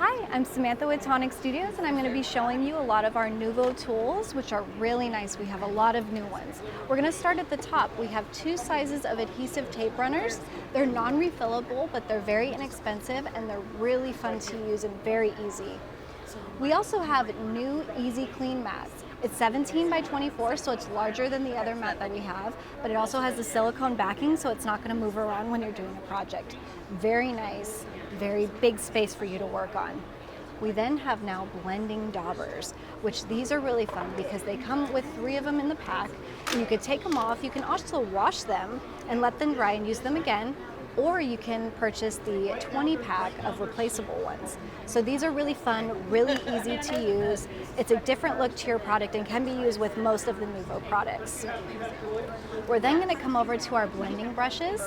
Hi, I'm Samantha with Tonic Studios, and I'm going to be showing you a lot of our Nuvo tools, which are really nice. We have a lot of new ones. We're going to start at the top. We have two sizes of adhesive tape runners. They're non-refillable, but they're very inexpensive, and they're really fun to use and very easy. We also have new Easy Clean mats. It's 17 by 24, so it's larger than the other mat that we have, but it also has the silicone backing, so it's not going to move around when you're doing a project. Very nice, very big space for you to work on. We then have now blending Daubers, which these are really fun because they come with 3 of them in the pack. You could take them off. You can also wash them and let them dry and use them again, or you can purchase the 20 pack of replaceable ones. So these are really fun, really easy to use. It's a different look to your product and can be used with most of the Nuvo products. We're then going to come over to our blending brushes.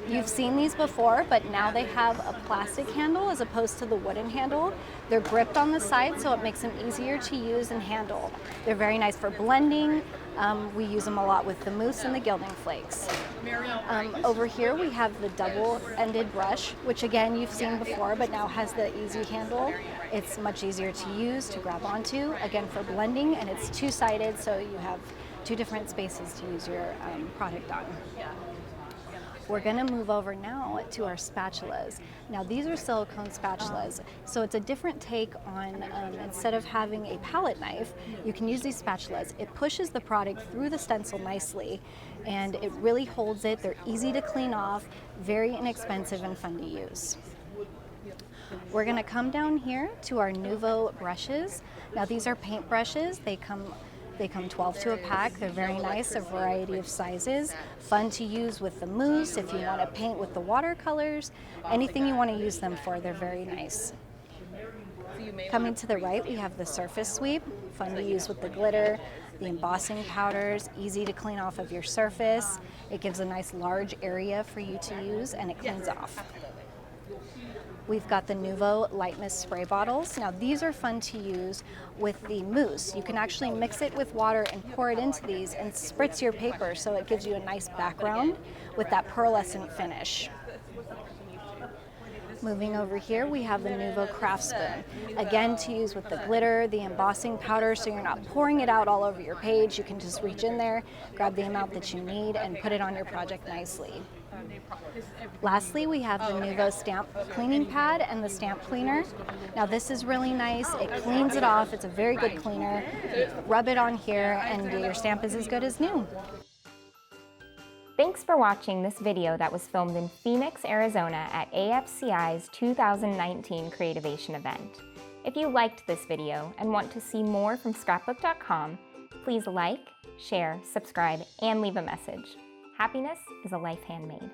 You've seen these before, but now they have a plastic handle as opposed to the wooden handle. They're gripped on the side, so it makes them easier to use and handle. They're very nice for blending. We use them a lot with the mousse and the gilding flakes. Over here we have the double-ended brush, which again you've seen before, but now has the easy handle. It's much easier to use, to grab onto, again for blending, and it's two-sided, so you have 2 different spaces to use your product on. We're going to move over now to our spatulas. Now these are silicone spatulas, so it's a different take on, instead of having a palette knife, you can use these spatulas. It pushes the product through the stencil nicely, and it really holds it. They're easy to clean off, very inexpensive and fun to use. We're going to come down here to our Nouveau Brushes. Now these are paint brushes. They come 12 to a pack. They're very nice, a variety of sizes. Fun to use with the mousse, if you want to paint with the watercolors, anything you want to use them for, they're very nice. Coming to the right, we have the surface sweep, fun to use with the glitter, the embossing powders, easy to clean off of your surface. It gives a nice large area for you to use, and it cleans off. We've got the Nuvo Light Mist spray bottles. Now these are fun to use with the mousse. You can actually mix it with water and pour it into these and spritz your paper, so it gives you a nice background with that pearlescent finish. Moving over here, we have the Nuvo Craft Spoon. Again, to use with the glitter, the embossing powder, so you're not pouring it out all over your page. You can just reach in there, grab the amount that you need, and put it on your project nicely. Lastly, we have the Nuvo Stamp Cleaning Pad and the Stamp Cleaner. Now this is really nice. It cleans it off. It's a very good cleaner. Rub it on here and your stamp is as good as new. Thanks for watching this video that was filmed in Phoenix, Arizona at AFCI's 2019 Creativation event. If you liked this video and want to see more from Scrapbook.com, please like, share, subscribe, and leave a message. Happiness is a life handmade.